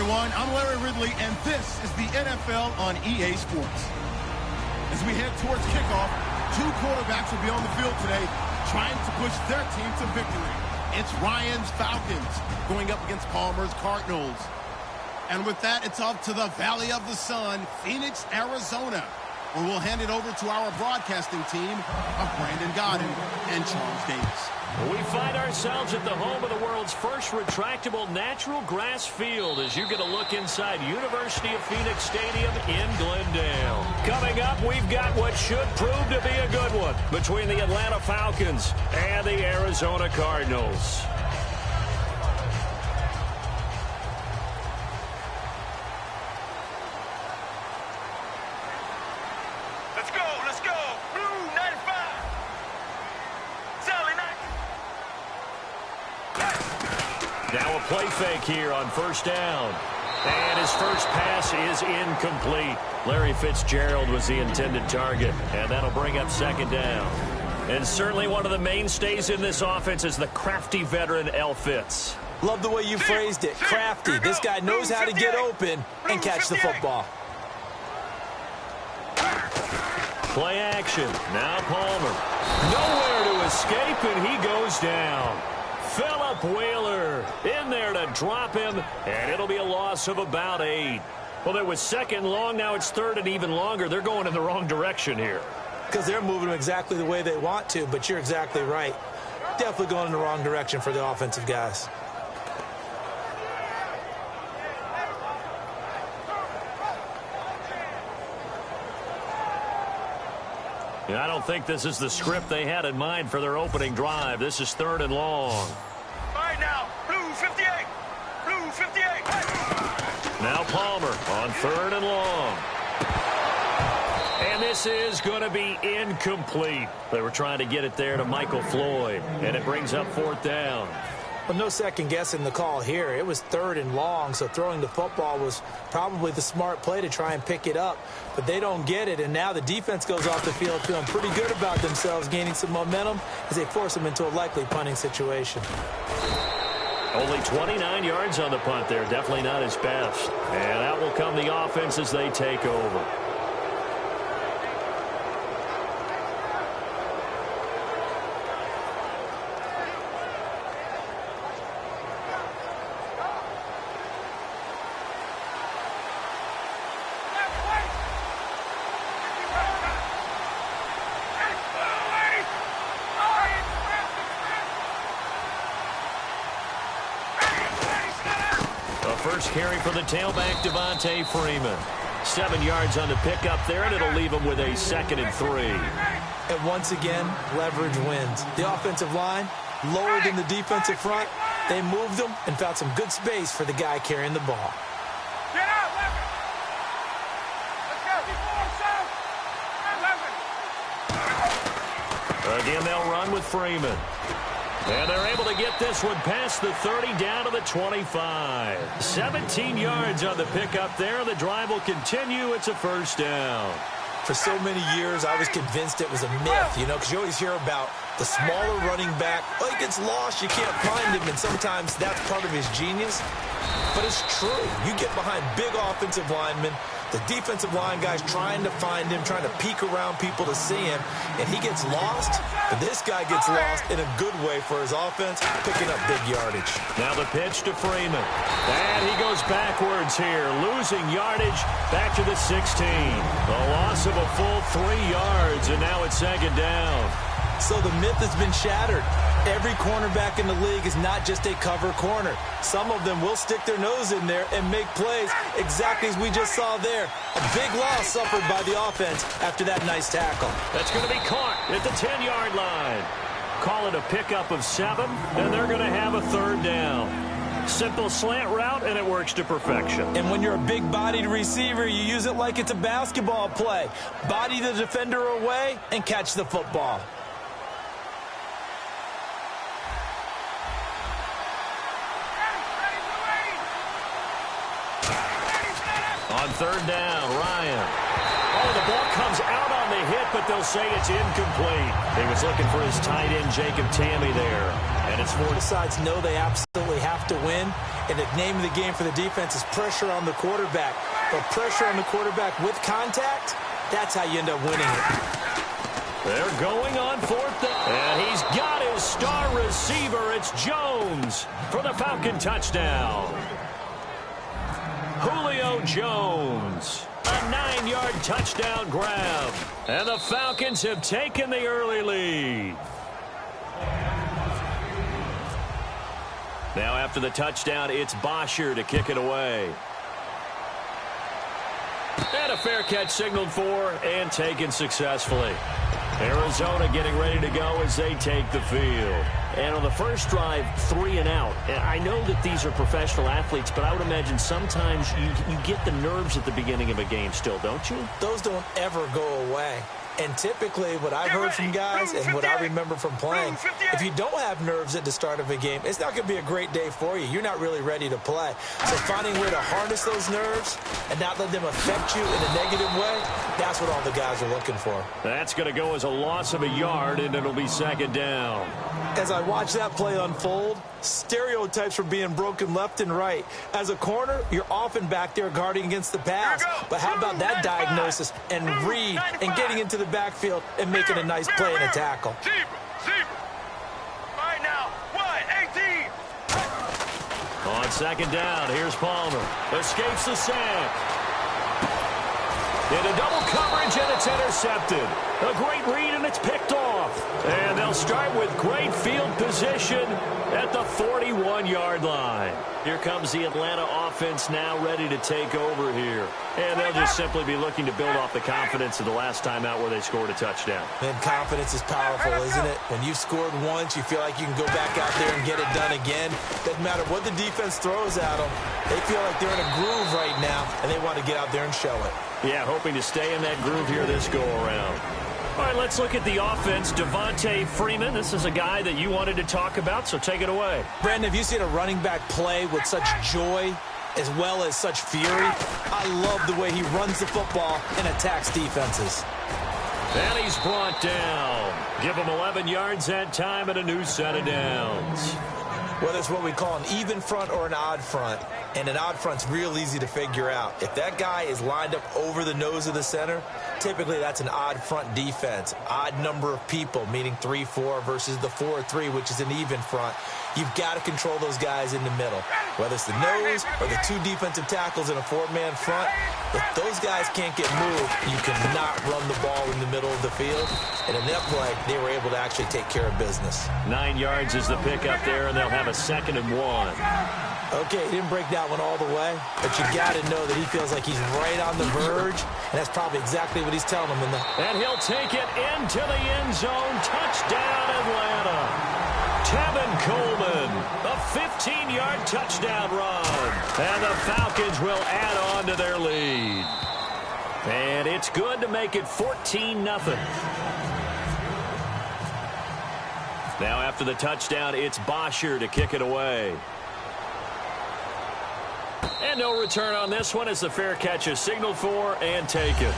everyone. I'm Larry Ridley, and this is the NFL on EA Sports. As we head towards kickoff, two quarterbacks will be on the field today trying to push their team to victory. It's Ryan's Falcons going up against Palmer's Cardinals. And with that, it's off to the Valley of the Sun, Phoenix, Arizona, where we'll hand it over to our broadcasting team of Brandon Godden and Charles Davis. We find ourselves at the home of the world's first retractable natural grass field as you get a look inside University of Phoenix Stadium in Glendale. Coming up, we've got what should prove to be a good one between the Atlanta Falcons and the Arizona Cardinals. Now a play fake here on first down. And his first pass is incomplete. Larry Fitzgerald was the intended target, and that'll bring up second down. And certainly one of the mainstays in this offense is the crafty veteran L. Fitz. Love the way you phrased it, crafty. This guy knows how to get open and catch the football. Play action. Now Palmer. Nowhere to escape, and he goes down. Philip Wheeler in there to drop him, and it'll be a loss of about 8. Well, it was second long. Now it's third and even longer. They're going in the wrong direction here. Because they're moving them exactly the way they want to, but you're exactly right. Definitely going in the wrong direction for the offensive guys. I don't think this is the script they had in mind for their opening drive. This is third and long. All right, now, blue 58. Blue 58. Hey. Now Palmer on third and long. And this is going to be incomplete. They were trying to get it there to Michael Floyd, and it brings up fourth down. Well, no second guessing the call here. It was third and long, so throwing the football was probably the smart play to try and pick it up. But they don't get it, and now the defense goes off the field feeling pretty good about themselves, gaining some momentum as they force them into a likely punting situation. Only 29 yards on the punt there. Definitely not his best. And out will come the offense as they take over. First carry for the tailback, Devontae Freeman. 7 yards on the pickup there, and it'll leave him with a 2nd and 3. And once again, leverage wins. The offensive line lower than the defensive front. They moved them and found some good space for the guy carrying the ball. Get out, Let's go. Again, they'll run with Freeman. And they're able to get this one past the 30 down to the 25. 17 yards on the pickup there. The drive will continue. It's a first down. For so many years, I was convinced it was a myth, because you always hear about the smaller running back. Oh, he gets lost, you can't find him, and sometimes that's part of his genius. But it's true. You get behind big offensive linemen, the defensive line guy's trying to find him, trying to peek around people to see him, and he gets lost. But this guy gets lost in a good way for his offense, picking up big yardage. Now the pitch to Freeman. And he goes backwards here, losing yardage back to the 16. A loss of a full 3 yards, and now it's second down. So the myth has been shattered. Every cornerback in the league is not just a cover corner. Some of them will stick their nose in there and make plays exactly as we just saw there. A big loss suffered by the offense after that nice tackle. That's going to be caught at the 10-yard line. Call it a pickup of 7, and they're going to have a third down. Simple slant route, and it works to perfection. And when you're a big-bodied receiver, you use it like it's a basketball play. Body the defender away and catch the football. On third down, Ryan. Oh, the ball comes out on the hit, but they'll say it's incomplete. He was looking for his tight end, Jacob Tamme, there. And it's for the sides know they absolutely have to win. And the name of the game for the defense is pressure on the quarterback. But pressure on the quarterback with contact, that's how you end up winning it. They're going on fourth down. And he's got his star receiver. It's Jones for the Falcon touchdown. Julio Jones. A 9-yard touchdown grab. And the Falcons have taken the early lead. Now after the touchdown, it's Bosher to kick it away. And a fair catch signaled for and taken successfully. Arizona getting ready to go as they take the field. And on the first drive, 3 and out. I know that these are professional athletes, but I would imagine sometimes you get the nerves at the beginning of a game still, don't you? Those don't ever go away. And typically what I've heard from guys and what I remember from playing, if you don't have nerves at the start of a game, it's not going to be a great day for you. You're not really ready to play. So finding a way to harness those nerves and not let them affect you in a negative way, that's what all the guys are looking for. That's going to go as a loss of a yard, and it'll be second down. As I watch that play unfold, stereotypes were being broken left and right. As a corner, you're often back there guarding against the pass. But how about that diagnosis and read and getting into the backfield and making a nice play and a tackle? Zebra. All right, now, 18. On second down, here's Palmer. Escapes the sack. Into double coverage, and it's intercepted. A great read, and it's picked off. And they'll start with great field position at the 41-yard line. Here comes the Atlanta offense now ready to take over here. And they'll just simply be looking to build off the confidence of the last time out where they scored a touchdown. And confidence is powerful, isn't it? When you've scored once, you feel like you can go back out there and get it done again. Doesn't matter what the defense throws at them. They feel like they're in a groove right now, and they want to get out there and show it. Yeah, hoping to stay in that groove here this go-around. All right, let's look at the offense. Devontae Freeman, this is a guy that you wanted to talk about, so take it away. Brandon, have you seen a running back play with such joy as well as such fury? I love the way he runs the football and attacks defenses. And he's brought down. Give him 11 yards that time and a new set of downs. Whether it's what we call an even front or an odd front, and an odd front's real easy to figure out. If that guy is lined up over the nose of the center, typically that's an odd front defense. Odd number of people, meaning 3-4 versus the 4-3, which is an even front. You've got to control those guys in the middle. Whether it's the nose or the 2 defensive tackles in a 4-man front, if those guys can't get moved, you cannot run the ball in the middle of the field. And in that play, they were able to actually take care of business. 9 yards is the pickup there, and they'll have a 2nd and 1. Okay, he didn't break that one all the way, but you got to know that he feels like he's right on the verge, and that's probably exactly what he's telling him. And he'll take it into the end zone. Touchdown, Atlanta. Tevin Coleman, a 15-yard touchdown run. And the Falcons will add on to their lead. And it's good to make it 14-0. Now after the touchdown, it's Bosher to kick it away. And no return on this one as the fair catch is signaled for and taken.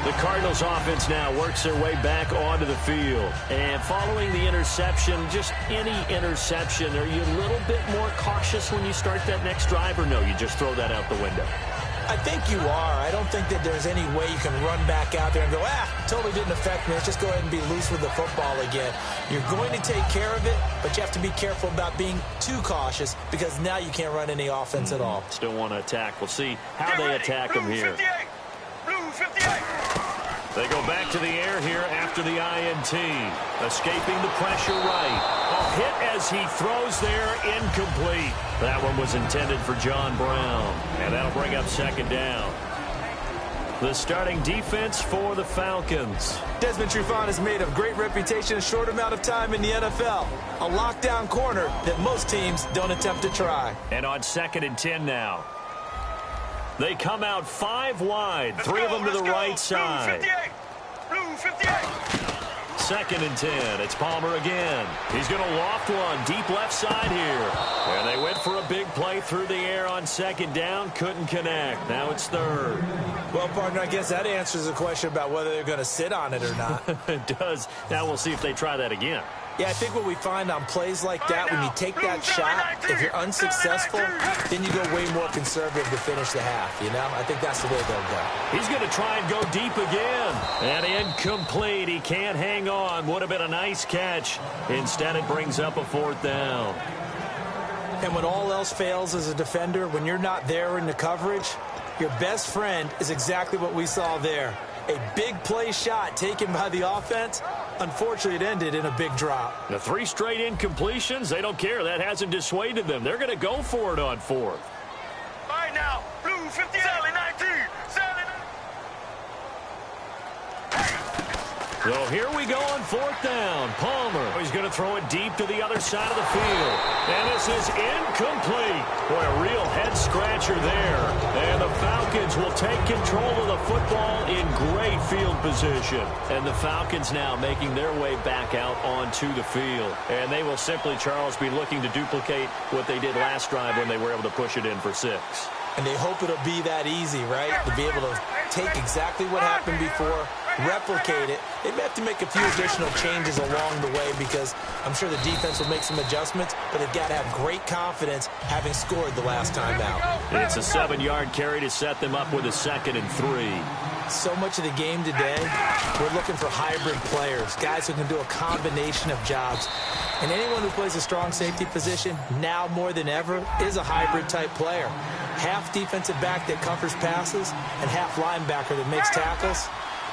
The Cardinals offense now works their way back onto the field. And following the interception, just any interception, are you a little bit more cautious when you start that next drive, or no, you just throw that out the window? I think you are. I don't think that there's any way you can run back out there and go, totally didn't affect me. Let's just go ahead and be loose with the football again. You're going to take care of it, but you have to be careful about being too cautious because now you can't run any offense at all. Still want to attack. We'll see how they attack them here. Blue 58. They go back to the air here after the INT. Escaping the pressure right. A hit as he throws there, incomplete. That one was intended for John Brown. And that'll bring up 2nd down. The starting defense for the Falcons. Desmond Trufant has made a great reputation in a short amount of time in the NFL. A lockdown corner that most teams don't attempt to try. And on 2nd and 10 now. They come out 5 wide, 3 of them to the right side. Blue 58. 2nd and 10. It's Palmer again. He's going to loft one deep left side here. And they went for a big play through the air on 2nd down. Couldn't connect. Now it's 3rd. Well, partner, I guess that answers the question about whether they're going to sit on it or not. It does. Now we'll see if they try that again. Yeah, I think what we find on plays like that, when you take that shot, if you're unsuccessful, then you go way more conservative to finish the half, you know? I think that's the way they'll go. He's going to try and go deep again. And incomplete. He can't hang on. Would have been a nice catch. Instead, it brings up a 4th down. And when all else fails as a defender, when you're not there in the coverage, your best friend is exactly what we saw there. A big play shot taken by the offense. Unfortunately, it ended in a big drop. The 3 straight incompletions, they don't care. That hasn't dissuaded them. They're going to go for it on 4th. All right, now, blue 58, 19, So here we go on 4th down. Palmer, he's going to throw it deep to the other side of the field. And this is incomplete. Boy, a real head-scratcher there. And the Falcons will take control of the football in great field position. And the Falcons now making their way back out onto the field. And they will simply, Charles, be looking to duplicate what they did last drive when they were able to push it in for 6. And they hope it'll be that easy, right? To be able to take exactly what happened before, replicate it. They may have to make a few additional changes along the way because I'm sure the defense will make some adjustments, but they've got to have great confidence having scored the last time out. It's a 7-yard carry to set them up with a 2nd and 3. So much of the game today, we're looking for hybrid players, guys who can do a combination of jobs. And anyone who plays a strong safety position, now more than ever, is a hybrid-type player. Half defensive back that covers passes and half linebacker that makes tackles.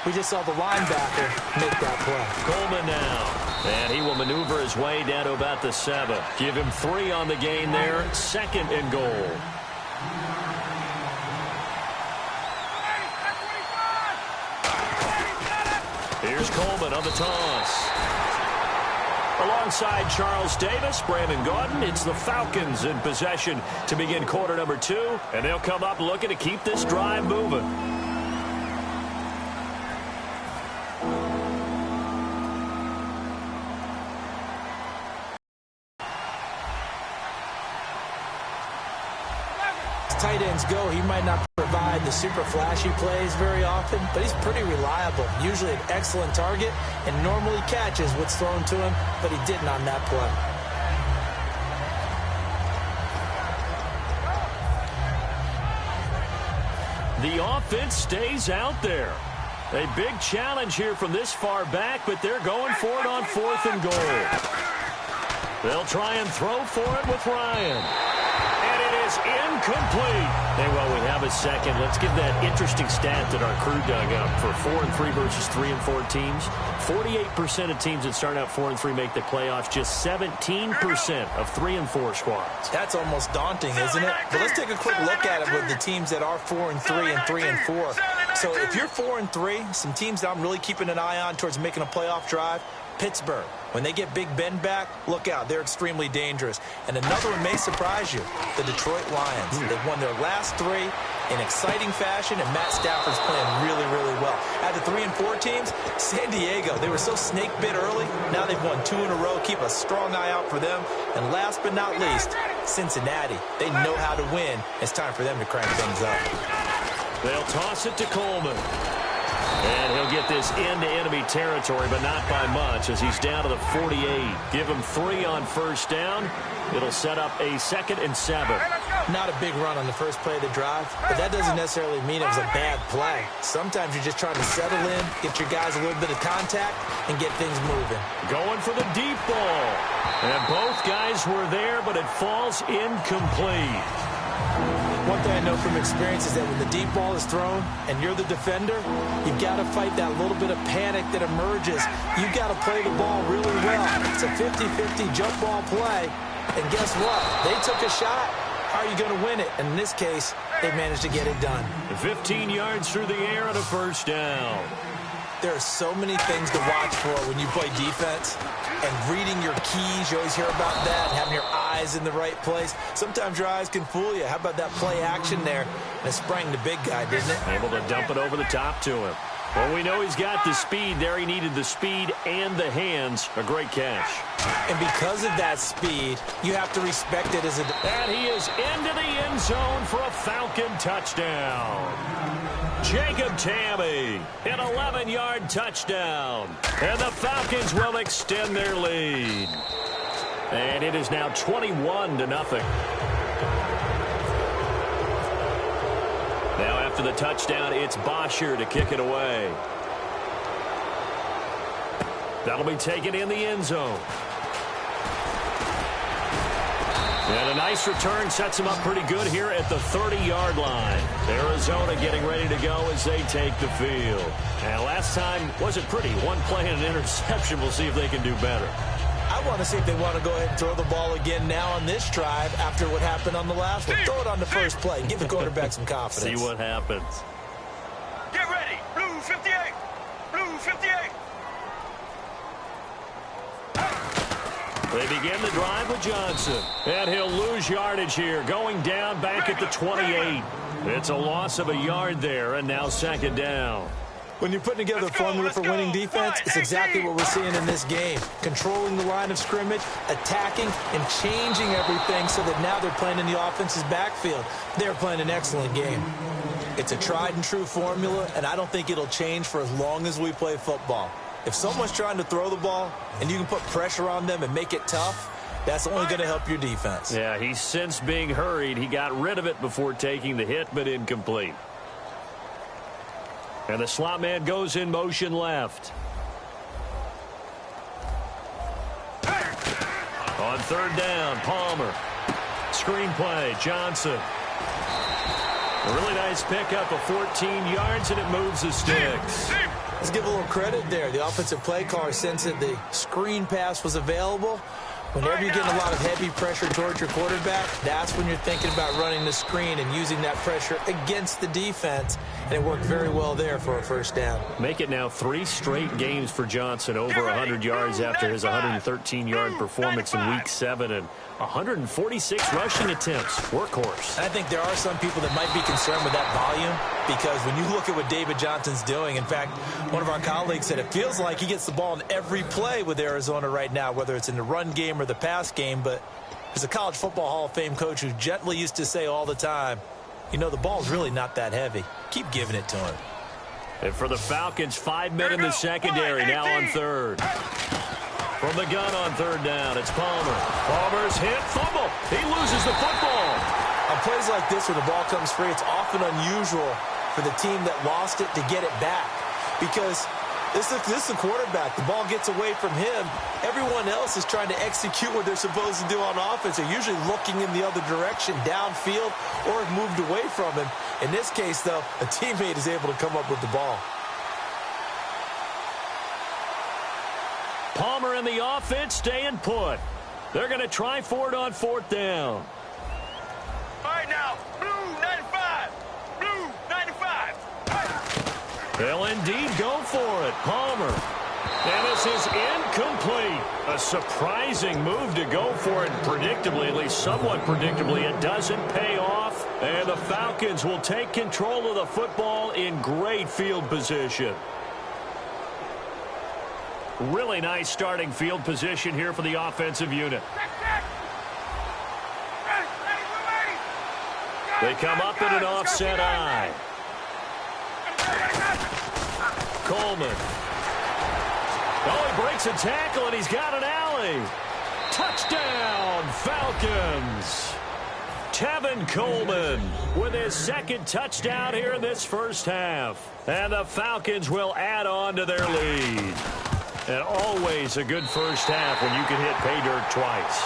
We just saw the linebacker make that play. Coleman now. And he will maneuver his way down to about the 7. Give him 3 on the gain there. 2nd and goal. Here's Coleman on the toss. Alongside Charles Davis, Brandon Gaudin, it's the Falcons in possession to begin quarter number 2. And they'll come up looking to keep this drive moving. Tight ends go, he might not provide the super flashy plays very often, but he's pretty reliable, usually an excellent target, and normally catches what's thrown to him, but he didn't on that play. The offense stays out there. A big challenge here from this far back, but they're going for it on 4th and goal. They'll try and throw for it with Ryan. And it is incomplete. Hey, well, we have a second. Let's give that interesting stat that our crew dug up for 4-3 versus 3-4 teams. 48% of teams that start out 4-3 make the playoffs. Just 17% of 3-4 squads. That's almost daunting, isn't it? But let's take a quick look at it with the teams that are 4-3 and 3-4. So if you're 4-3, some teams that I'm really keeping an eye on towards making a playoff drive, Pittsburgh. When they get Big Ben back, look out. They're extremely dangerous. And another one may surprise you, the Detroit Lions. They've won their last 3 in exciting fashion, and Matt Stafford's playing really, really well. Out of the 3-4 teams, San Diego, they were so snake-bit early. Now they've won 2 in a row. Keep a strong eye out for them. And last but not least, Cincinnati. They know how to win. It's time for them to crank things up. They'll toss it to Coleman. And he'll get this into enemy territory, but not by much as he's down to the 48. Give him 3 on 1st down. It'll set up a 2nd and 7. Not a big run on the first play of the drive, but that doesn't necessarily mean it was a bad play. Sometimes you're just trying to settle in, get your guys a little bit of contact, and get things moving. Going for the deep ball. And both guys were there, but it falls incomplete. One thing I know from experience is that when the deep ball is thrown and you're the defender, you've got to fight that little bit of panic that emerges. You've got to play the ball really well. It's a 50-50 jump ball play. And guess what? They took a shot. How are you going to win it? And in this case, they managed to get it done. 15 yards through the air on a 1st down. There are so many things to watch for when you play defense. And reading your keys, you always hear about that, and having your eyes in the right place. Sometimes your eyes can fool you. How about that play action there? And it sprang the big guy, didn't it? Able to dump it over the top to him. Well, we know he's got the speed there. He needed the speed and the hands. A great catch. And because of that speed, you have to respect it as a... And he is into the end zone for a Falcon touchdown. Jacob Tamme, an 11-yard touchdown. And the Falcons will extend their lead. And it is now 21-0. Now after the touchdown, it's Bosher to kick it away. That'll be taken in the end zone. And a nice return sets him up pretty good here at the 30-yard line. Arizona getting ready to go as they take the field. And last time wasn't pretty. One play and an interception. We'll see if they can do better. I want to see if they want to go ahead and throw the ball again now on this drive after what happened on the last one. Throw it on the first play. Give the quarterback some confidence. See what happens. Get ready. Blue 58. Blue 58. They begin the drive with Johnson. And he'll lose yardage here, going down back at the 28. It's a loss of a yard there, and now second down. When you're putting together a formula for winning defense, it's exactly what we're seeing in this game. Controlling the line of scrimmage, attacking, and changing everything so that now they're playing in the offense's backfield. They're playing an excellent game. It's a tried-and-true formula, and I don't think it'll change for as long as we play football. If someone's trying to throw the ball and you can put pressure on them and make it tough, that's only going to help your defense. Yeah, he's since being hurried. He got rid of it before taking the hit, but incomplete. And the slot man goes in motion left. On third down, Palmer. Screen play, Johnson. A really nice pickup of 14 yards, and it moves the sticks. Let's give a little credit there. The offensive play caller sensed that the screen pass was available. Whenever you're getting a lot of heavy pressure towards your quarterback, that's when you're thinking about running the screen and using that pressure against the defense. And it worked very well there for a first down. Make it now 3 straight games for Johnson, over 100 yards after his 113-yard performance in Week 7 and 146 rushing attempts. Workhorse. I think there are some people that might be concerned with that volume because when you look at what David Johnson's doing, in fact, one of our colleagues said it feels like he gets the ball in every play with Arizona right now, whether it's in the run game or the pass game. But as a college football Hall of Fame coach who gently used to say all the time, you know, the ball's really not that heavy. Keep giving it to him. And for the Falcons, 5 men in the secondary, now on third. From the gun on third down, it's Palmer. Palmer's hit, fumble. He loses the football. On plays like this where the ball comes free, it's often unusual for the team that lost it to get it back. Because this is the quarterback. The ball gets away from him. Everyone else is trying to execute what they're supposed to do on offense. They're usually looking in the other direction, downfield, or have moved away from him. In this case, though, a teammate is able to come up with the ball. Palmer and the offense staying put. They're going to try for it on fourth down. All right, now, blue 95. Blue 95. They'll indeed go for it. Palmer. And this is incomplete. A surprising move to go for it. Predictably, at least somewhat predictably, it doesn't pay off. And the Falcons will take control of the football in great field position. Really nice starting field position here for the offensive unit. They come up in an offset eye. Coleman. Oh, he breaks a tackle, and he's got an alley. Touchdown, Falcons. Tevin Coleman with his second touchdown here in this first half. And the Falcons will add on to their lead. And always a good first half when you can hit pay dirt twice.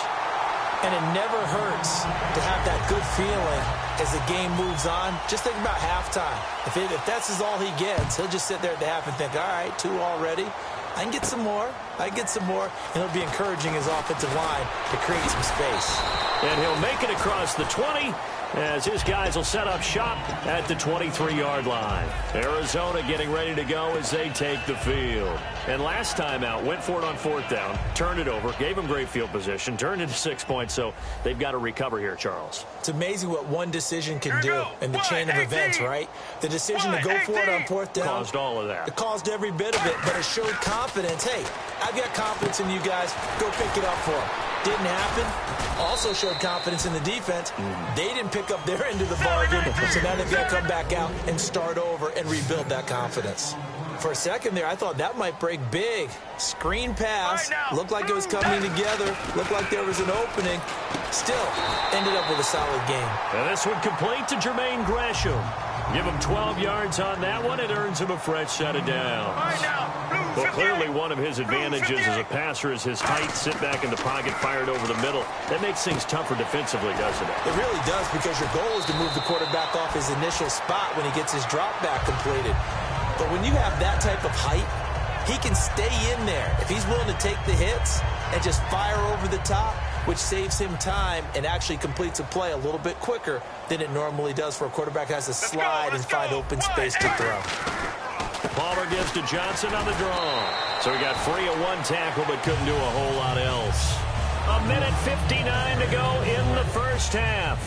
And it never hurts to have that good feeling as the game moves on. Just think about halftime. If that's all he gets, he'll just sit there at the half and think, all right, 2 already. I can get some more. I can get some more. And he'll be encouraging his offensive line to create some space. And he'll make it across the 20 as his guys will set up shop at the 23-yard line. Arizona getting ready to go as they take the field. And last time out, went for it on 4th down, turned it over, gave them great field position, turned into 6 points, so they've got to recover here, Charles. It's amazing what one decision can do in the chain of events, right? The decision to go for it on 4th down caused all of that. It caused every bit of it, but it showed confidence. Hey, I've got confidence in you guys. Go pick it up for them. Didn't happen. Also showed confidence in the defense. They didn't pick up their end of the bargain, so now they've got to come back out and start over and rebuild that confidence. For a second there, I thought that might break big. Screen pass. Looked like it was coming together. Looked like there was an opening. Still, ended up with a solid game. And this one complete to Jermaine Gresham. Give him 12 yards on that one. It earns him a fresh set of downs. Well, clearly one of his advantages as a passer is his height. Sit back in the pocket, fired over the middle. That makes things tougher defensively, doesn't it? It really does, because your goal is to move the quarterback off his initial spot when he gets his drop back completed. But when you have that type of height, he can stay in there. If he's willing to take the hits and just fire over the top, which saves him time and actually completes a play a little bit quicker than it normally does for a quarterback who has to slide and find open space to throw. Palmer gives to Johnson on the draw. So he got free of one tackle but couldn't do a whole lot else. 1:59 to go in the first half.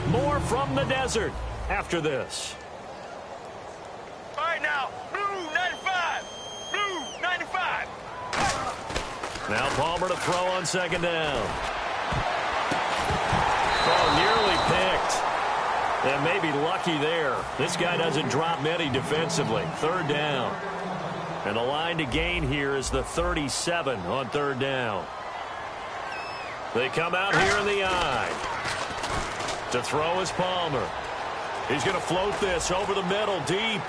More from the desert after this. All right, now, blue 95. Blue 95. Now Palmer to throw on 2nd down. Oh, nearly picked. And maybe lucky there. This guy doesn't drop many defensively. 3rd down. And the line to gain here is the 37 on 3rd down. They come out here in the eye. To throw is Palmer. He's going to float this over the middle, deep.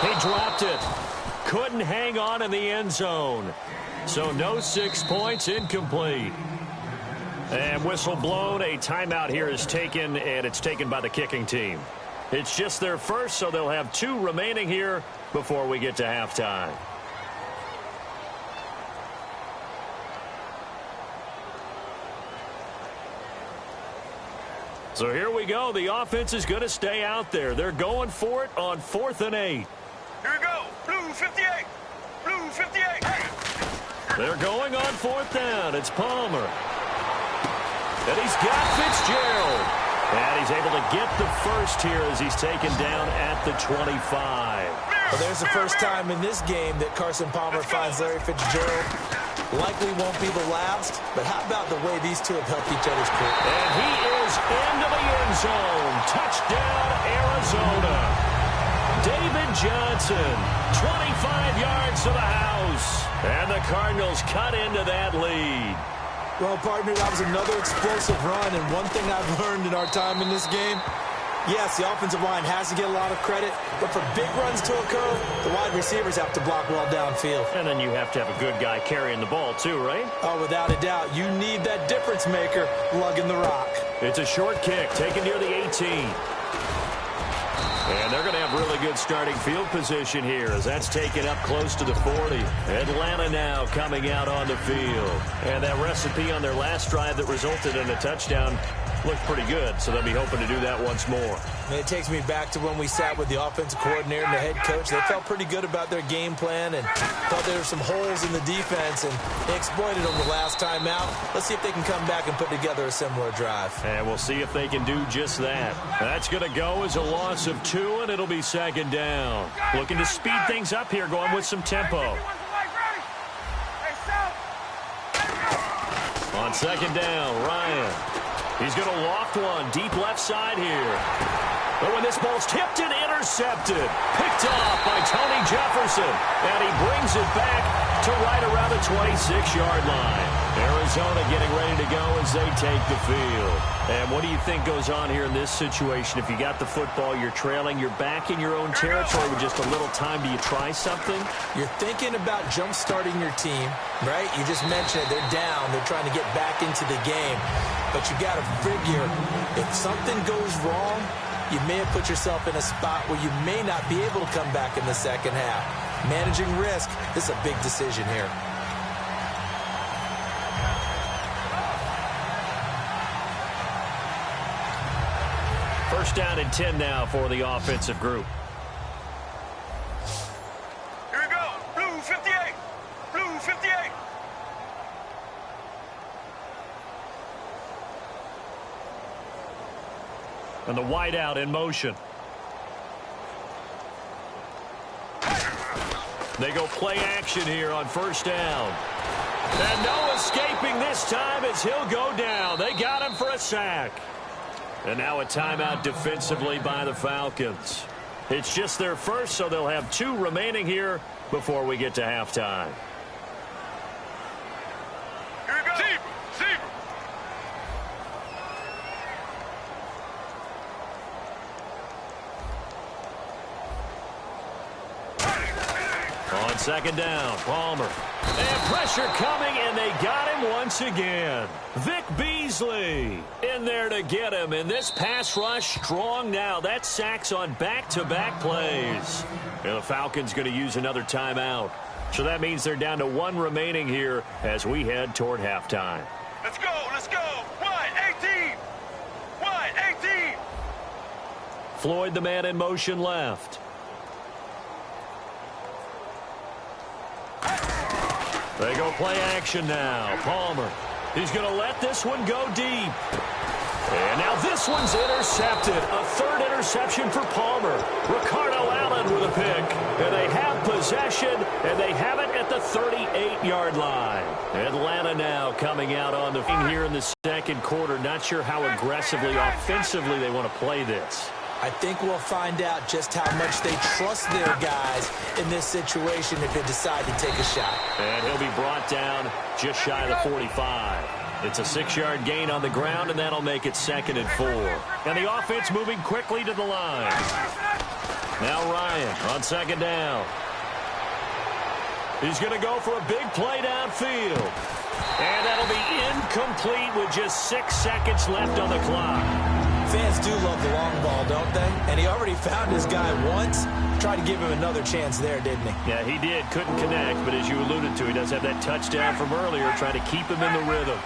He dropped it. Couldn't hang on in the end zone. So no 6 points, incomplete. And whistle blown. A timeout here is taken, and it's taken by the kicking team. It's just their first, so they'll have 2 remaining here before we get to halftime. So here we go. The offense is going to stay out there. They're going for it on 4th and 8. Here we go. Blue 58. Blue 58. They're going on 4th down. It's Palmer. And he's got Fitzgerald. And he's able to get the first here as he's taken down at the 25. Well, there's the first time in this game that Carson Palmer finds Larry Fitzgerald. Likely won't be the last, but how about the way these two have helped each other's career? And he is into the end zone. Touchdown, Arizona. David Johnson, 25 yards to the house. And the Cardinals cut into that lead. Well, partner, that was another explosive run, and one thing I've learned in our time in this game, yes, the offensive line has to get a lot of credit, but for big runs to occur, the wide receivers have to block well downfield. And then you have to have a good guy carrying the ball too, right? Oh, without a doubt. You need that difference maker lugging the rock. It's a short kick taken near the 18. And they're going to have really good starting field position here as that's taken up close to the 40. Atlanta now coming out on the field. And that recipe on their last drive that resulted in a touchdown looked pretty good, so they'll be hoping to do that once more. And it takes me back to when we sat with the offensive coordinator and the head coach. They felt pretty good about their game plan and thought there were some holes in the defense, and they exploited them the last time out. Let's see if they can come back and put together a similar drive. And we'll see if they can do just that. That's going to go as a loss of 2, and it'll be 2nd down. Looking to speed things up here, going with some tempo. On 2nd down, Ryan. He's going to loft one deep left side here. But when this ball's tipped and intercepted, picked off by Tony Jefferson, and he brings it back to right around the 26-yard line. Arizona getting ready to go as they take the field. And what do you think goes on here in this situation? If you got the football, you're trailing, you're back in your own territory with just a little time. Do you try something? You're thinking about jump-starting your team, right? You just mentioned it. They're down. They're trying to get back into the game. But you got to figure, if something goes wrong, you may have put yourself in a spot where you may not be able to come back in the second half. Managing risk, this is a big decision here. First down and 10 now for the offensive group. Here we go. Blue 58. Blue 58. And the wideout in motion. They go play action here on first down. And no escaping this time as he'll go down. They got him for a sack. And now a timeout defensively by the Falcons. It's just their first, so they'll have 2 remaining here before we get to halftime. Here we go. Zebra. On second down, Palmer. And pressure coming, and they got him once again. Vic Beasley in there to get him. And this pass rush strong now. That's sacks on back-to-back plays. And the Falcons going to use another timeout. So that means they're down to 1 remaining here as we head toward halftime. Let's go. Wide 18. Wide 18. Floyd, the man in motion left. They go play action now. Palmer. He's going to let this one go deep. And now this one's intercepted. A 3rd interception for Palmer. Ricardo Allen with a pick. And they have possession, and they have it at the 38-yard line. Atlanta now coming out on the field here in the second quarter. Not sure how aggressively, offensively they want to play this. I think we'll find out just how much they trust their guys in this situation if they decide to take a shot. And he'll be brought down just shy of the 45. It's a 6-yard gain on the ground, and that'll make it 2nd and 4. And the offense moving quickly to the line. Now Ryan on second down. He's going to go for a big play downfield. And that'll be incomplete with just 6 seconds left on the clock. Fans do love the long ball, don't they? And he already found his guy once. Tried to give him another chance there, didn't he? Yeah, he did. Couldn't connect, but as you alluded to, he does have that touchdown from earlier, trying to keep him in the rhythm.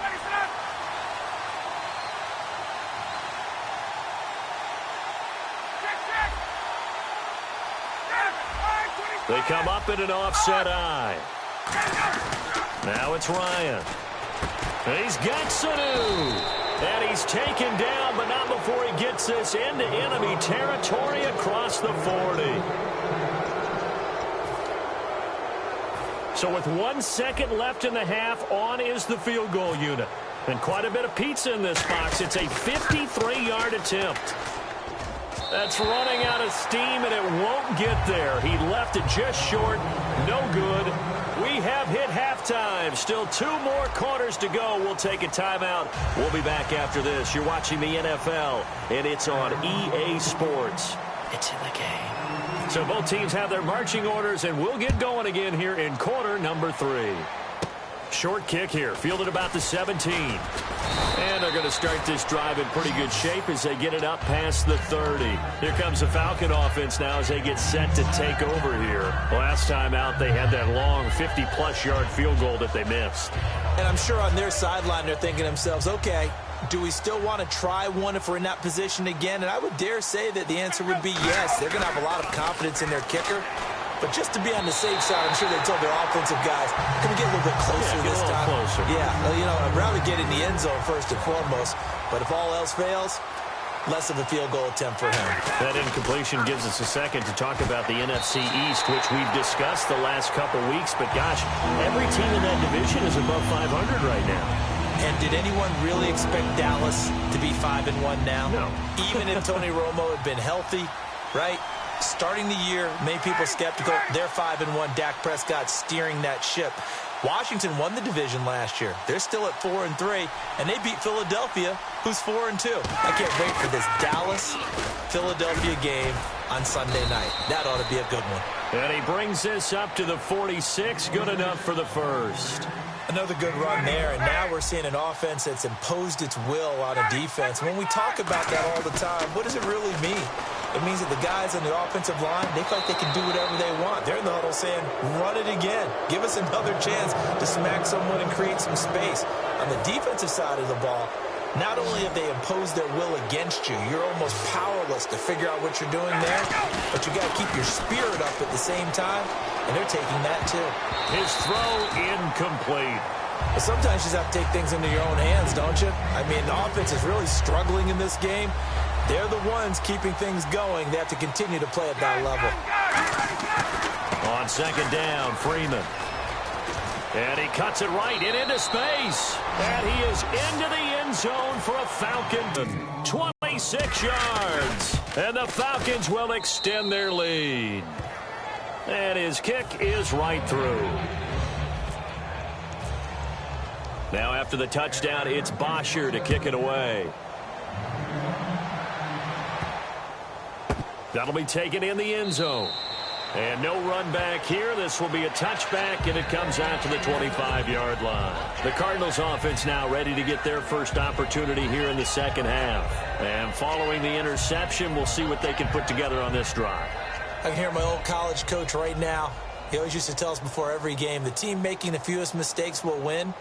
They come up in an offset eye. Now it's Ryan. He's got Sanu. And he's taken down, but not before he gets this into enemy territory across the 40. So with 1 second left in the half, on is the field goal unit. And quite a bit of pizza in this box. It's a 53-yard attempt. That's running out of steam, and it won't get there. He left it just short. No good. We have hit halftime. Still 2 more quarters to go. We'll take a timeout. We'll be back after this. You're watching the NFL, and it's on EA Sports. It's in the game. So both teams have their marching orders, and we'll get going again here in quarter number 3. Short kick here, fielded about the 17. And they're going to start this drive in pretty good shape as they get it up past the 30. Here comes the Falcon offense now as they get set to take over here. Last time out, they had that long 50-plus yard field goal that they missed. And I'm sure on their sideline they're thinking to themselves, okay, do we still want to try one if we're in that position again? And I would dare say that the answer would be yes. They're going to have a lot of confidence in their kicker. But just to be on the safe side, I'm sure they told their offensive guys, can we get a little bit closer this time? Closer. Yeah, well, you know, I'd rather get in the end zone first and foremost. But if all else fails, less of a field goal attempt for him. That incompletion gives us a second to talk about the NFC East, which we've discussed the last couple weeks. But, gosh, every team in that division is above 500 right now. And did anyone really expect Dallas to be 5-1 now? No. Even if Tony Romo had been healthy, right? Starting the year, made people skeptical. They're 5-1. Dak Prescott steering that ship. Washington won the division last year. They're still at 4-3, and they beat Philadelphia, who's 4-2. I can't wait for this Dallas-Philadelphia game on Sunday night. That ought to be a good one. And he brings this up to the 46. Good enough for the first. Another good run there, and now we're seeing an offense that's imposed its will on a defense. When we talk about that all the time, what does it really mean? It means that the guys on the offensive line, they feel like they can do whatever they want. They're in the huddle saying, run it again. Give us another chance to smack someone and create some space. On the defensive side of the ball, Not only have they imposed their will against you, you're almost powerless to figure out what you're doing there, but you got to keep your spirit up at the same time, and they're taking that too. His throw incomplete. But sometimes you just have to take things into your own hands, don't you? I mean, the offense is really struggling in this game. They're the ones keeping things going. They have to continue to play at that level. On second down, Freeman. And he cuts it right into space. And he is into the end zone for a Falcon. 26 yards. And the Falcons will extend their lead. And his kick is right through. Now after the touchdown, it's Bosher to kick it away. That'll be taken in the end zone. And no run back here. This will be a touchback, and it comes out to the 25-yard line. The Cardinals offense now ready to get their first opportunity here in the second half. And following the interception, we'll see what they can put together on this drive. I can hear my old college coach right now. He always used to tell us before every game, the team making the fewest mistakes will win.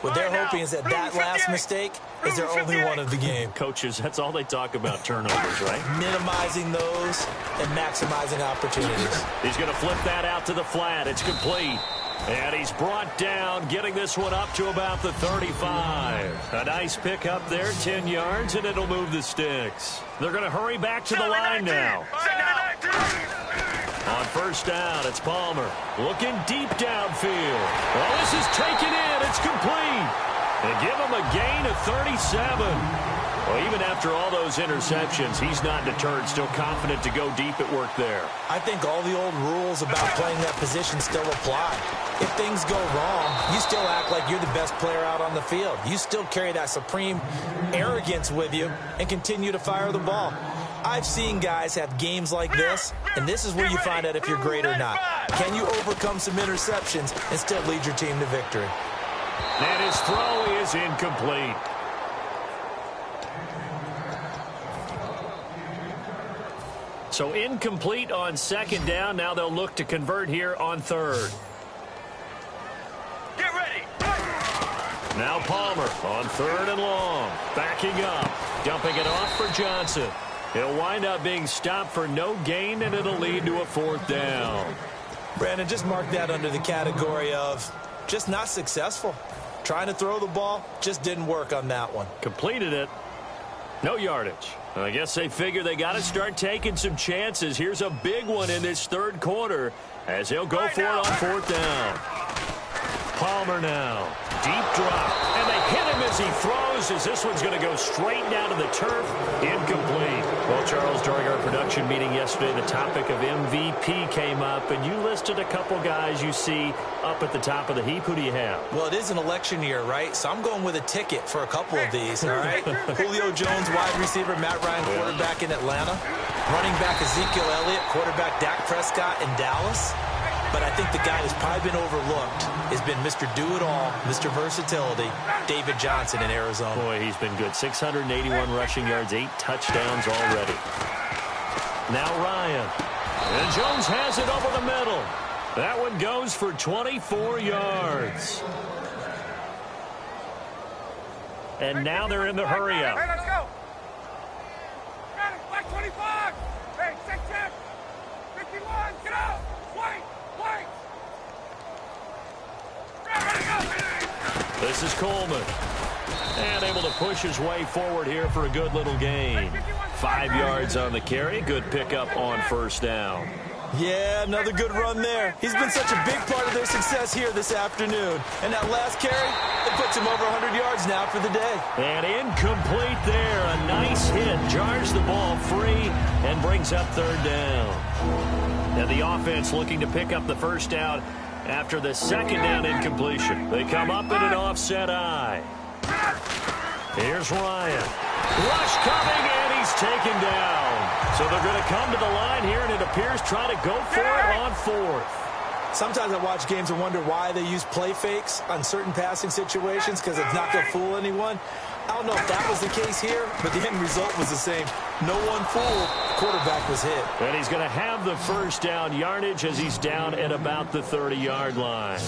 What they're hoping is that that last mistake is their only one of the game. Coaches, that's all they talk about, turnovers, right? Minimizing those and maximizing opportunities. He's going to flip that out to the flat. It's complete. And he's brought down, getting this one up to about the 35. A nice pick up there, 10 yards, and it'll move the sticks. They're going to hurry back to the line now. On first down, it's Palmer. Looking deep downfield. Well, this is taken in. It's complete. And give him a gain of 37. Well, even after all those interceptions, he's not deterred, still confident to go deep at work there. I think all the old rules about playing that position still apply. If things go wrong, you still act like you're the best player out on the field. You still carry that supreme arrogance with you and continue to fire the ball. I've seen guys have games like this, and this is where you find out if you're great or not. Can you overcome some interceptions and still lead your team to victory? And his throw is incomplete. So incomplete on second down. Now they'll look to convert here on third. Get ready. Now Palmer on third and long. Backing up. Dumping it off for Johnson. He'll wind up being stopped for no gain, and it'll lead to a fourth down. Brandon, just mark that under the category of just not successful. Trying to throw the ball, just didn't work on that one. Completed it. No yardage. I guess they figure they got to start taking some chances. Here's a big one in this third quarter as they'll go for it on fourth down. Palmer now. Deep drop. And they hit him as he throws, as this one's going to go straight down to the turf. Incomplete. Well, Charles, during our production meeting yesterday, the topic of MVP came up, and you listed a couple guys you see up at the top of the heap. Who do you have? Well, it is an election year, right? So I'm going with a ticket for a couple of these, all right? Julio Jones, wide receiver, Matt Ryan, quarterback in Atlanta. Running back Ezekiel Elliott, quarterback Dak Prescott in Dallas. But I think the guy who's probably been overlooked has been Mr. Do-It-All, Mr. Versatility, David Johnson in Arizona. Boy, he's been good. 681 rushing yards, 8 touchdowns already. Now Ryan. And Jones has it over the middle. That one goes for 24 yards. And now they're in the hurry-up. Hey, let's go. Got it. Black 25. Hey, check. 51. Get out. White. This is Coleman. And able to push his way forward here for a good little gain. 5 yards on the carry. Good pickup on first down. Yeah, another good run there. He's been such a big part of their success here this afternoon. And that last carry, it puts him over 100 yards now for the day. And incomplete there. A nice hit. Jars the ball free and brings up third down. And the offense looking to pick up the first down after the second down incompletion. They come up in an offset eye. Here's Ryan. Rush coming, and he's taken down. So they're going to come to the line here, and it appears try to go for it on fourth. Sometimes I watch games and wonder why they use play fakes on certain passing situations, because it's not going to fool anyone. I don't know if that was the case here, but the end result was the same. No one fooled. Quarterback was hit. And he's going to have the first down yardage as he's down at about the 30-yard line.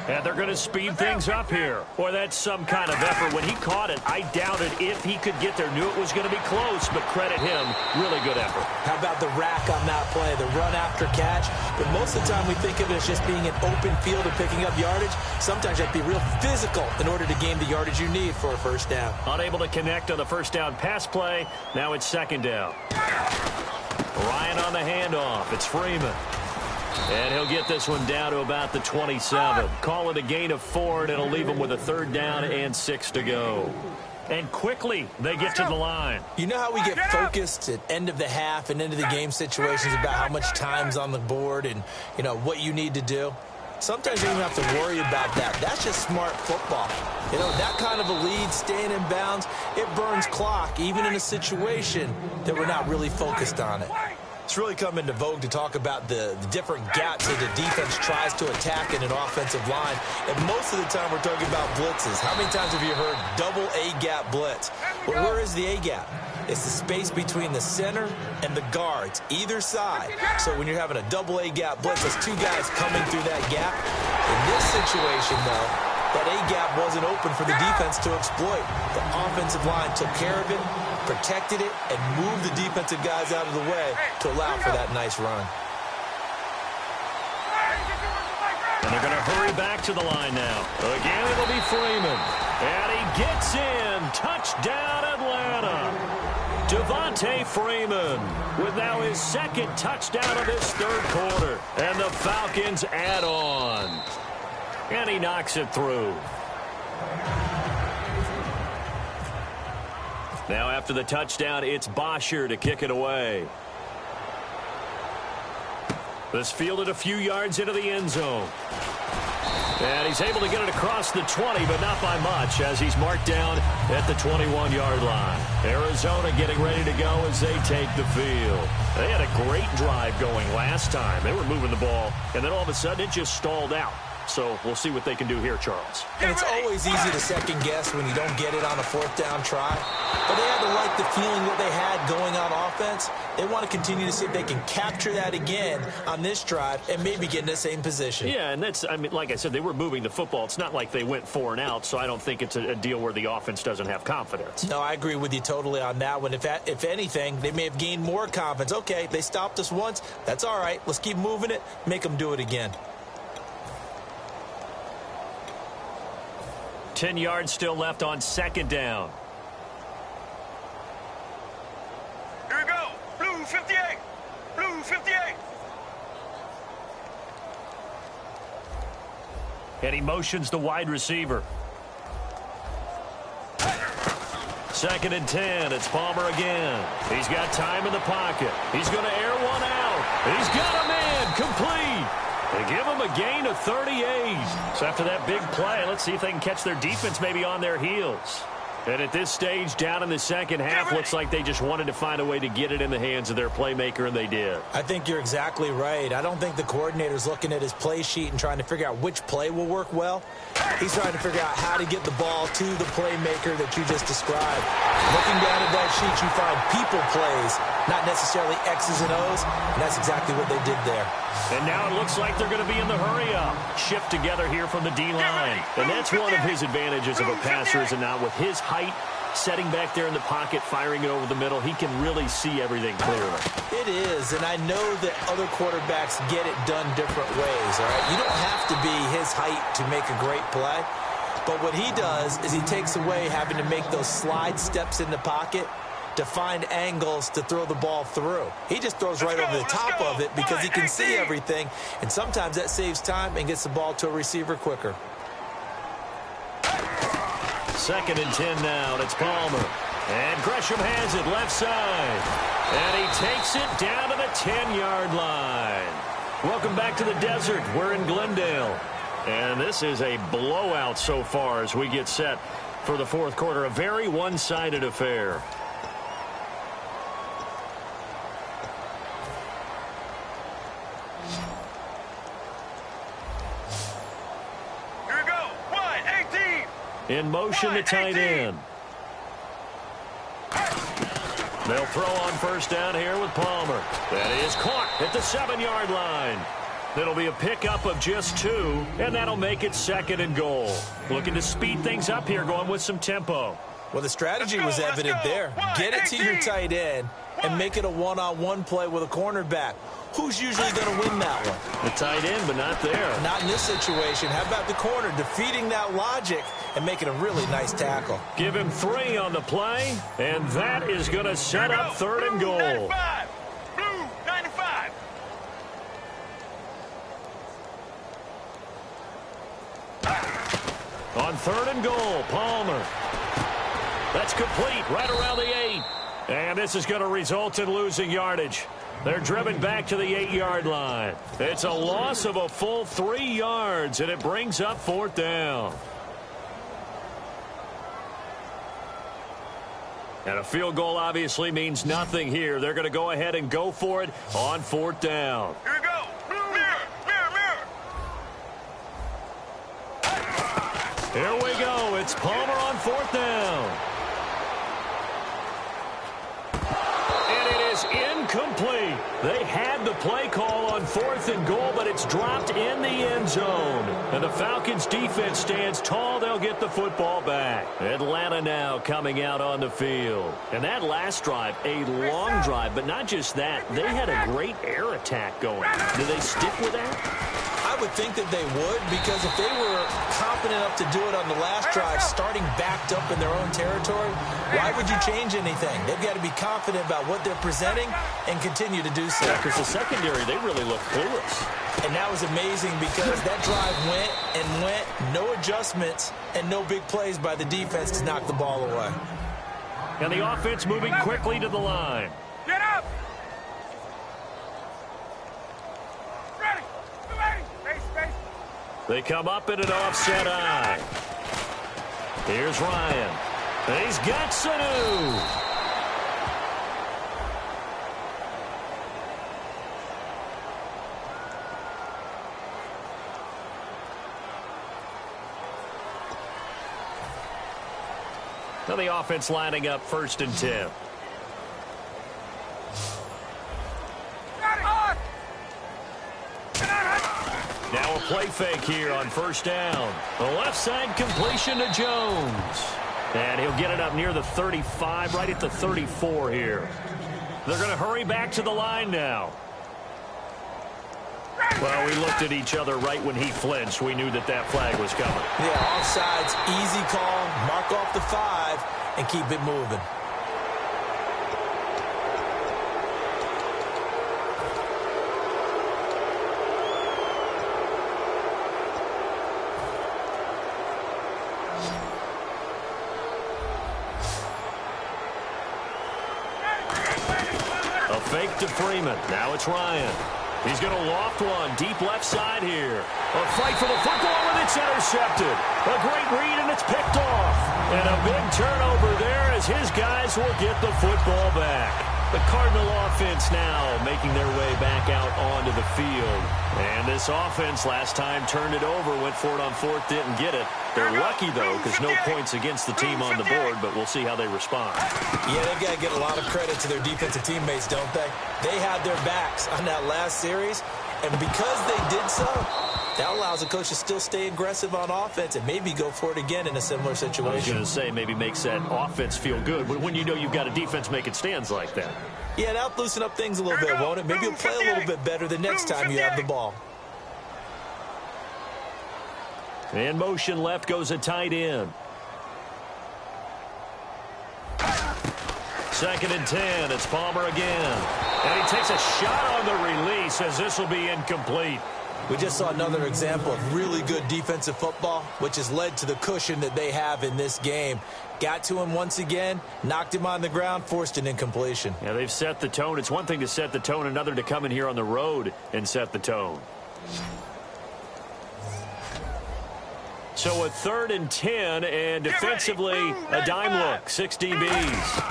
And they're going to speed things up here. Boy, that's some kind of effort. When he caught it, I doubted if he could get there. Knew it was going to be close, but credit him. Really good effort. How about the rack on that play, the run after catch? But most of the time we think of it as just being an open field and picking up yardage. Sometimes you have to be real physical in order to gain the yardage you need for a first down. Unable to connect on the first down pass play. Now it's second down. Ryan on the handoff. It's Freeman. And he'll get this one down to about the 27. Call it a gain of 4, and it'll leave him with a third down and 6 to go. And quickly, they get to the line. You know how we get focused at end of the half and into the game situations about how much time's on the board and, you know, what you need to do? Sometimes you don't even have to worry about that. That's just smart football. You know, that kind of a lead, staying in bounds, it burns clock, even in a situation that we're not really focused on it. It's really come into vogue to talk about the different gaps that the defense tries to attack in an offensive line. And most of the time we're talking about blitzes. How many times have you heard double A-gap blitz? Well, where is the A-gap? It's the space between the center and the guards, either side. So when you're having a double A-gap blitz, there's two guys coming through that gap. In this situation, though, that A-gap wasn't open for the defense to exploit. The offensive line took care of it, protected it, and moved the defensive guys out of the way to allow for that nice run. And they're going to hurry back to the line now. Again, it'll be Freeman. And he gets in. Touchdown, Atlanta. Devontae Freeman with now his second touchdown of this third quarter. And the Falcons add on. And he knocks it through. Now after the touchdown, it's Bosher to kick it away. This fielded a few yards into the end zone. And he's able to get it across the 20, but not by much, as he's marked down at the 21-yard line. Arizona getting ready to go as they take the field. They had a great drive going last time. They were moving the ball, and then all of a sudden it just stalled out. So we'll see what they can do here, Charles. And it's always easy to second guess when you don't get it on a fourth down try. But they had to like the feeling what they had going on offense. They want to continue to see if they can capture that again on this drive and maybe get in the same position. Yeah, and that's, I mean, like I said, they were moving the football. It's not like they went 4 and out, so I don't think it's a deal where the offense doesn't have confidence. No, I agree with you totally on that one. If anything, they may have gained more confidence. Okay, they stopped us once. That's all right. Let's keep moving it. Make them do it again. 10 yards still left on second down. Here we go. Blue 58. Blue 58. And he motions the wide receiver. Second and 10. It's Palmer again. He's got time in the pocket. He's going to air one out. He's got a man complete. They give him a gain of 38. So after that big play, let's see if they can catch their defense maybe on their heels. And at this stage, down in the second half, looks like they just wanted to find a way to get it in the hands of their playmaker, and they did. I think you're exactly right. I don't think the coordinator's looking at his play sheet and trying to figure out which play will work well. He's trying to figure out how to get the ball to the playmaker that you just described. Looking down at that sheet, you find people plays, not necessarily X's and O's, and that's exactly what they did there. And now it looks like they're going to be in the hurry-up. Shift together here from the D-line. And that's one of his advantages of a passer, is not with his height, setting back there in the pocket, firing it over the middle. He can really see everything clearly. It is, and I know that other quarterbacks get it done different ways, all right? You don't have to be his height to make a great play. But what he does is he takes away having to make those slide steps in the pocket to find angles to throw the ball through. He just throws right over the top of it because he can see everything, and sometimes that saves time and gets the ball to a receiver quicker. Second and 10 now, and it's Palmer. And Gresham has it left side. And he takes it down to the 10-yard line. Welcome back to the desert. We're in Glendale. And this is a blowout so far as we get set for the fourth quarter. A very one-sided affair. In motion, the tight end. They'll throw on first down here with Palmer. That is caught at the 7-yard line. It'll be a pickup of just 2, and that'll make it 2nd and goal. Looking to speed things up here, going with some tempo. Well, the strategy was evident there. Get it to your tight end and make it a one-on-one play with a cornerback. Who's usually going to win that one? The tight end, but not there. Not in this situation. How about the corner defeating that logic and making a really nice tackle? Give him 3 on the play, and that is going to set up 3rd and goal. 95. Blue 95. On 3rd and goal, Palmer. That's complete right around the 8. And this is going to result in losing yardage. They're driven back to the 8-yard line. It's a loss of a full 3 yards, and it brings up 4th down. And a field goal obviously means nothing here. They're going to go ahead and go for it on 4th down. Here we go. Mirror, mirror, mirror. Here we go. It's Palmer on 4th down. Incomplete. They had the play call on 4th and goal, but it's dropped in the end zone. And the Falcons defense stands tall. They'll get the football back. Atlanta now coming out on the field. And that last drive, a long drive, but not just that. They had a great air attack going. Do they stick with that? I would think that they would, because if they were confident enough to do it on the last drive, starting backed up in their own territory, why would you change anything? They've got to be confident about what they're presenting and continue to do so. Yeah, because the secondary, they really look clueless. And that was amazing because that drive went and went, no adjustments and no big plays by the defense to knock the ball away. And the offense moving quickly to the line. Get up! Ready! Space, space. They come up in an offset eye. Here's Ryan. And he's got Sanu. Now the offense lining up 1st and 10. Now a play fake here on 1st down. The left side completion to Jones. And he'll get it up near the 35, right at the 34 here. They're going to hurry back to the line now. Well, we looked at each other right when he flinched. We knew that that flag was coming. Yeah, offsides, easy call, mark off the 5, and keep it moving. A fake to Freeman. Now it's Ryan. He's going to loft one deep left side here. A fight for the football, and it's intercepted. A great read, and it's picked off. And a big turnover there as his guys will get the football back. The Cardinal offense now making their way back out onto the field. And this offense last time turned it over, went for it on 4th, didn't get it. They're lucky, though, because no points against the team on the board, but we'll see how they respond. Yeah, they've got to get a lot of credit to their defensive teammates, don't they? They had their backs on that last series, and because they did so, that allows the coach to still stay aggressive on offense and maybe go for it again in a similar situation. I was going to say maybe makes that offense feel good, but when you know you've got a defense making stands like that. Yeah, that'll loosen up things a little bit, won't it? Maybe you'll play a little bit better the next time you have the ball. In motion left goes a tight end. 2nd and 10. It's Palmer again. And he takes a shot on the release as this will be incomplete. We just saw another example of really good defensive football, which has led to the cushion that they have in this game. Got to him once again, knocked him on the ground, forced an incompletion. Yeah, they've set the tone. It's one thing to set the tone, another to come in here on the road and set the tone. So a 3rd and 10, and defensively, a dime look, 6 DBs.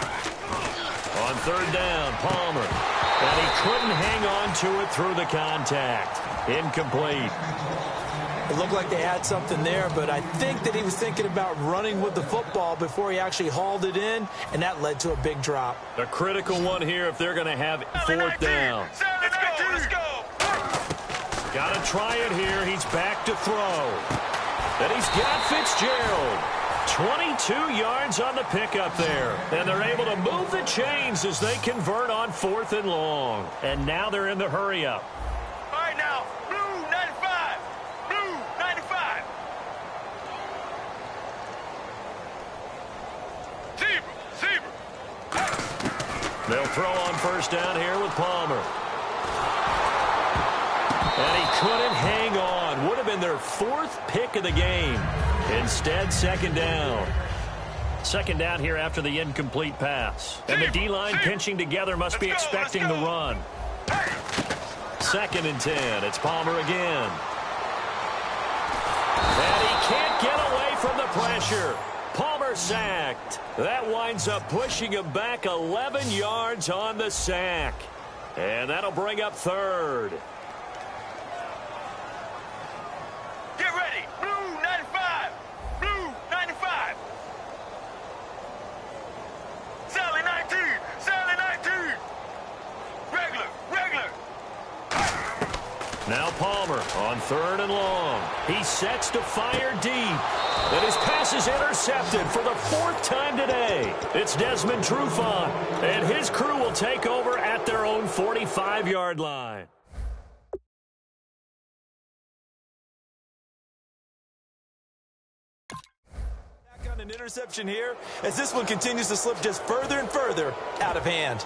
On 3rd down, Palmer. And he couldn't hang on to it through the contact. Incomplete. It looked like they had something there, but I think that he was thinking about running with the football before he actually hauled it in, and that led to a big drop. A critical one here if they're going to have fourth down. Let's go. Got to try it here. He's back to throw. And he's got Fitzgerald. 22 yards on the pickup there. And they're able to move the chains as they convert on 4th and long. And now they're in the hurry-up. All right, now, blue 95. Blue 95. Zebra. They'll throw on first down here with Palmer. And he couldn't hang on. Would have been their 4th pick of the game. Instead, second down. Second down here after the incomplete pass. And the D-line pinching together must be expecting the run. 2nd and 10. It's Palmer again. And he can't get away from the pressure. Palmer sacked. That winds up pushing him back 11 yards on the sack. And that'll bring up 3rd. Get ready. Blue 95. Blue 95. Sally 19. Sally 19. Regular. Now Palmer on 3rd and long. He sets to fire deep. And his pass is intercepted for the 4th time today. It's Desmond Trufant. And his crew will take over at their own 45-yard line. Back on an interception here as this one continues to slip just further and further out of hand.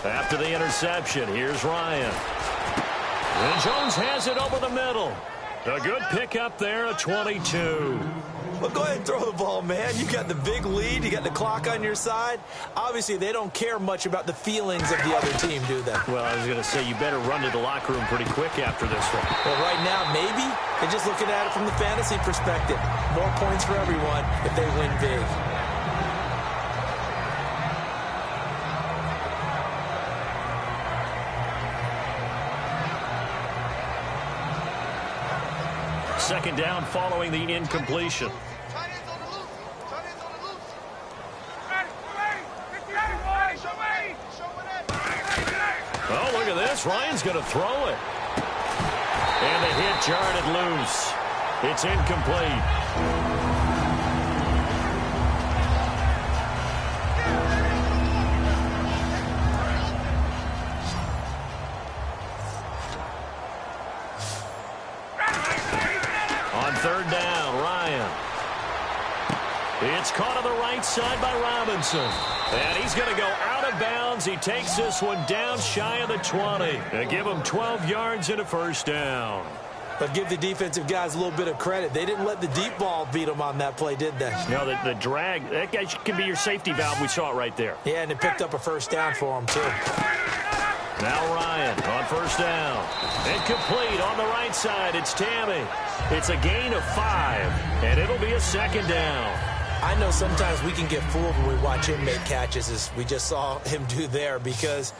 After the interception, here's Ryan. And Jones has it over the middle. A good pickup there, a 22. Well, go ahead and throw the ball, man. You got the big lead. You got the clock on your side. Obviously, they don't care much about the feelings of the other team, do they? Well, I was going to say, you better run to the locker room pretty quick after this one. Well, right now, maybe. They're just looking at it from the fantasy perspective. More points for everyone if they win big. Second down following the incompletion. Oh, look at this. Ryan's going to throw it. And the hit jarred it loose. It's incomplete. Third down, Ryan. It's caught on the right side by Robinson. And he's going to go out of bounds. He takes this one down shy of the 20. And give him 12 yards and a first down. But give the defensive guys a little bit of credit. They didn't let the deep ball beat them on that play, did they? No, the drag, that guy can be your safety valve. We saw it right there. Yeah, and it picked up a first down for him, too. Now Ryan on first down. Incomplete on the right side. It's Tammy. It's a gain of 5, and it'll be a second down. I know sometimes we can get fooled when we watch him make catches, as we just saw him do there, because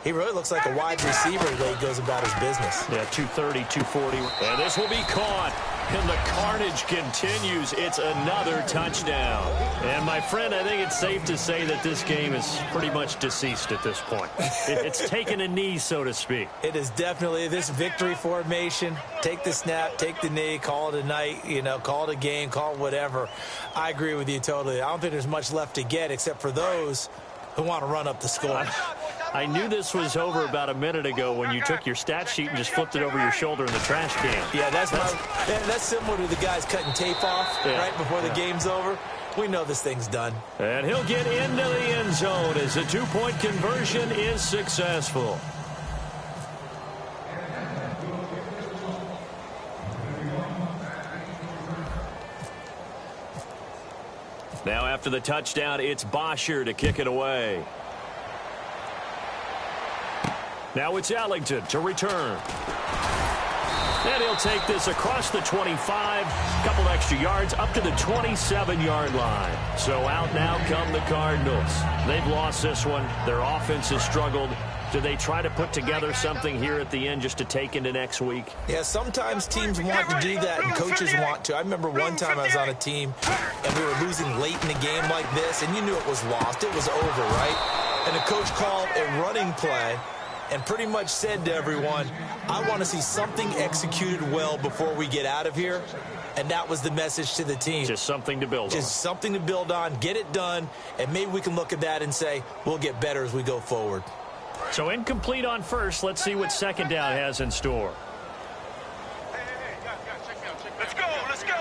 he really looks like a wide receiver the way he goes about his business. Yeah, 230, 240. And this will be caught. And the carnage continues. It's another touchdown. And, my friend, I think it's safe to say that this game is pretty much deceased at this point. It's taken a knee, so to speak. It is definitely this victory formation. Take the snap, take the knee, call it a night, call it a game, call it whatever. I agree with you totally. I don't think there's much left to get except for those who want to run up the score. I knew this was over about a minute ago when you took your stat sheet and just flipped it over your shoulder in the trash can. Yeah, that's similar to the guys cutting tape off right before the game's over. We know this thing's done. And he'll get into the end zone as a two-point conversion is successful. Now after the touchdown, it's Bosher to kick it away. Now it's Ellington to return. And he'll take this across the 25, a couple extra yards, up to the 27-yard line. So out now come the Cardinals. They've lost this one. Their offense has struggled. Do they try to put together something here at the end just to take into next week? Yeah, sometimes teams want to do that and coaches want to. I remember one time I was on a team and we were losing late in the game like this, and you knew it was lost. It was over, right? And the coach called a running play and pretty much said to everyone, I want to see something executed well before we get out of here. And that was the message to the team. Just something to build on. Just something to build on, get it done, and maybe we can look at that and say, we'll get better as we go forward. So incomplete on first. Let's see what second down has in store. Let's go, let's go.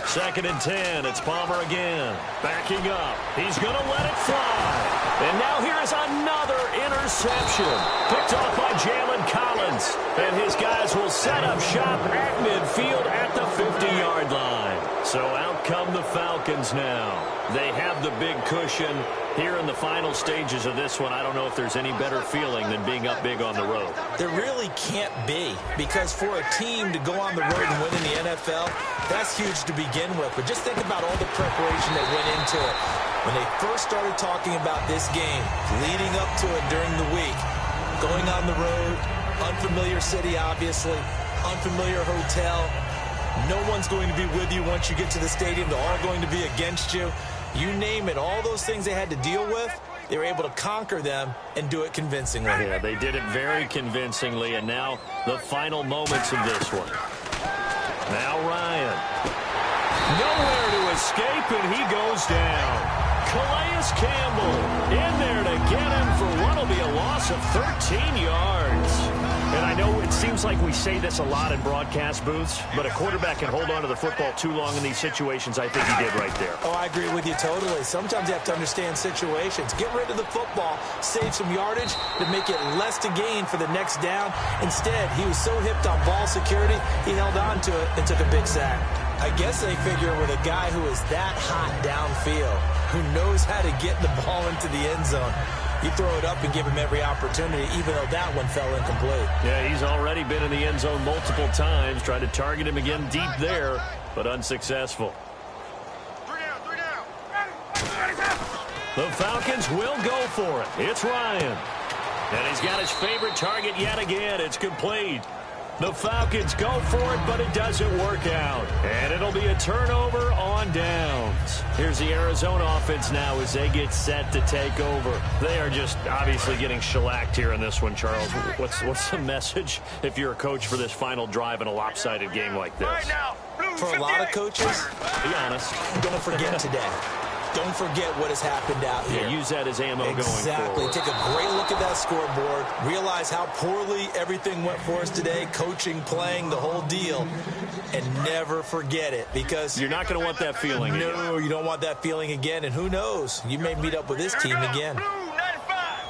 2nd and 10. It's Palmer again. Backing up. He's going to let it fly. And now here's another interception. Picked off by Jalen Collins. And his guys will set up shop at midfield at the 50-yard line. So out come the Falcons now. They have the big cushion. Here in the final stages of this one, I don't know if there's any better feeling than being up big on the road. There really can't be, because for a team to go on the road and win in the NFL, that's huge to begin with. But just think about all the preparation that went into it. When they first started talking about this game, leading up to it during the week, going on the road, unfamiliar city, obviously, unfamiliar hotel. No one's going to be with you once you get to the stadium. They're all going to be against you. You name it, all those things they had to deal with, they were able to conquer them and do it convincingly. Yeah, they did it very convincingly, and now the final moments of this one. Now Ryan. Nowhere to escape, and he goes down. Calais Campbell in there to get him for what will be a loss of 13 yards. And I know it seems like we say this a lot in broadcast booths, but a quarterback can hold on to the football too long in these situations. I think he did right there. Oh, I agree with you totally. Sometimes you have to understand situations. Get rid of the football, save some yardage to make it less to gain for the next down. Instead, he was so hipped on ball security, he held on to it and took a big sack. I guess they figure with a guy who is that hot downfield, who knows how to get the ball into the end zone, you throw it up and give him every opportunity, even though that one fell incomplete. Yeah, he's already been in the end zone multiple times. Tried to target him again deep there, but unsuccessful. 3 down. The Falcons will go for it. It's Ryan. And he's got his favorite target yet again. It's complete. The Falcons go for it, but it doesn't work out. And it'll be a turnover on downs. Here's the Arizona offense now as they get set to take over. They are just obviously getting shellacked here in this one, Charles. What's the message if you're a coach for this final drive in a lopsided game like this? Right now. Blue For a lot of 58. coaches, Be honest. don't forget today. Don't forget what has happened out here. Yeah, use that as ammo going Exactly. forward. Take a great look at that scoreboard. Realize how poorly everything went for us today. Coaching, playing, the whole deal. And never forget it, because You're not going to want that feeling again. no, you don't want that feeling again. And who knows? You may meet up with this team again. Blue 95.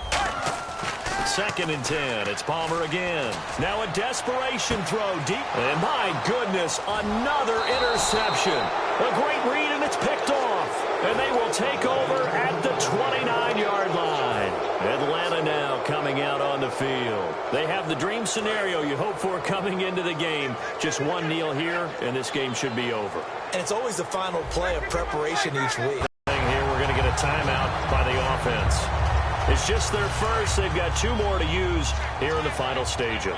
2nd and 10. It's Palmer again. Now a desperation throw deep. And my goodness, another interception. A great read, and it's picked off. And they will take over at the 29-yard line. Atlanta now coming out on the field. They have the dream scenario you hope for coming into the game. Just one kneel here, and this game should be over. And it's always the final play of preparation each week. Here we're going to get a timeout by the offense. It's just their first. They've got 2 more to use here in the final stages.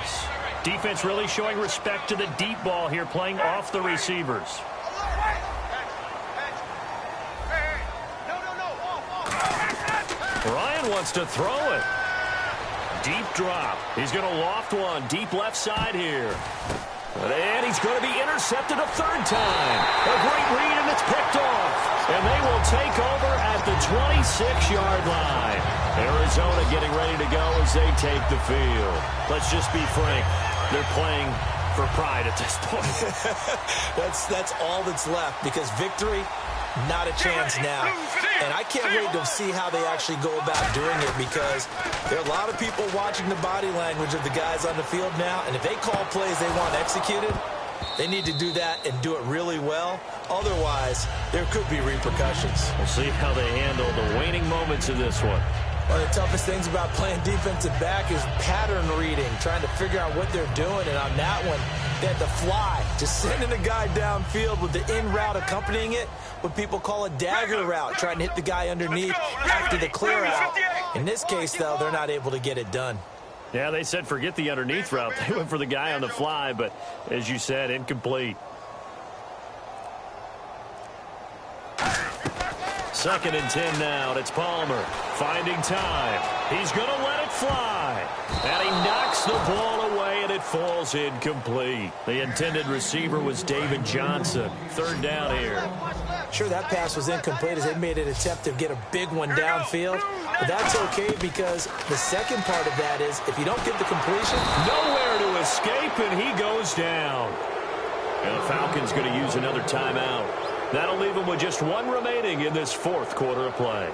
Defense really showing respect to the deep ball here, playing off the receivers. Ryan wants to throw it. Deep drop. He's going to loft one. Deep left side here. And he's going to be intercepted a 3rd time. A great read, and it's picked off. And they will take over at the 26-yard line. Arizona getting ready to go as they take the field. Let's just be frank. They're playing for pride at this point. That's all that's left, because victory, not a chance now. And I can't wait to see how they actually go about doing it, because there are a lot of people watching the body language of the guys on the field now, and if they call plays they want executed, they need to do that and do it really well. Otherwise, there could be repercussions. We'll see how they handle the waning moments of this one. One of the toughest things about playing defensive back is pattern reading, trying to figure out what they're doing. And on that one, they had to fly, just sending a guy downfield with the in route accompanying it, what people call a dagger route, trying to hit the guy underneath after the clear out. In this case, though, they're not able to get it done. Yeah, they said forget the underneath route. They went for the guy on the fly, but as you said, incomplete. 2nd and 10 now, and it's Palmer finding time. He's going to let it fly. And he knocks the ball away, and it falls incomplete. The intended receiver was David Johnson. 3rd down here. Sure, that pass was incomplete as they made an attempt to get a big one downfield. But that's okay because the second part of that is if you don't get the completion, nowhere to escape, and he goes down. And the Falcons going to use another timeout. That'll leave them with just 1 remaining in this 4th quarter of play.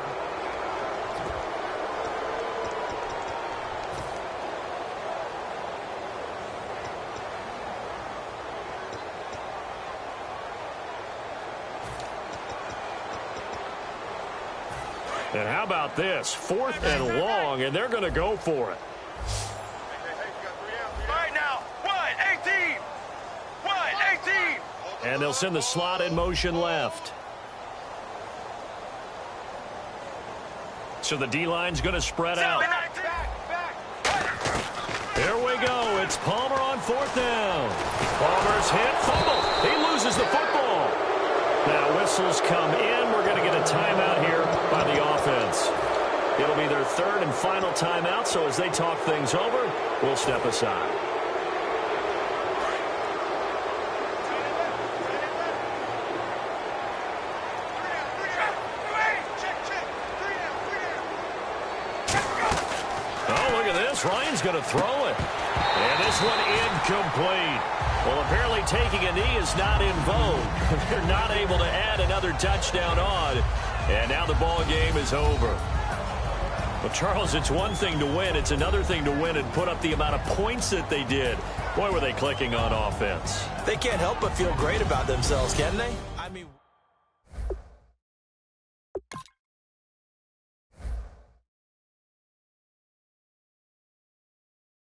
And how about this? 4th and long, and they're going to go for it. Right now, 1-18. 1-18. And they'll send the slot in motion left. So the D-line's going to spread out. There we go. It's Palmer on 4th down. Palmer's hit, fumble. He loses the football. Now whistles come in. We're going to get a timeout here by the offense. It'll be their 3rd and final timeout, so as they talk things over, we'll step aside. Ryan's going to throw it. And this one incomplete. Well, apparently taking a knee is not in vogue. They're not able to add another touchdown on. And now the ball game is over. Well, Charles, it's one thing to win. It's another thing to win and put up the amount of points that they did. Boy, were they clicking on offense. They can't help but feel great about themselves, can they? I mean...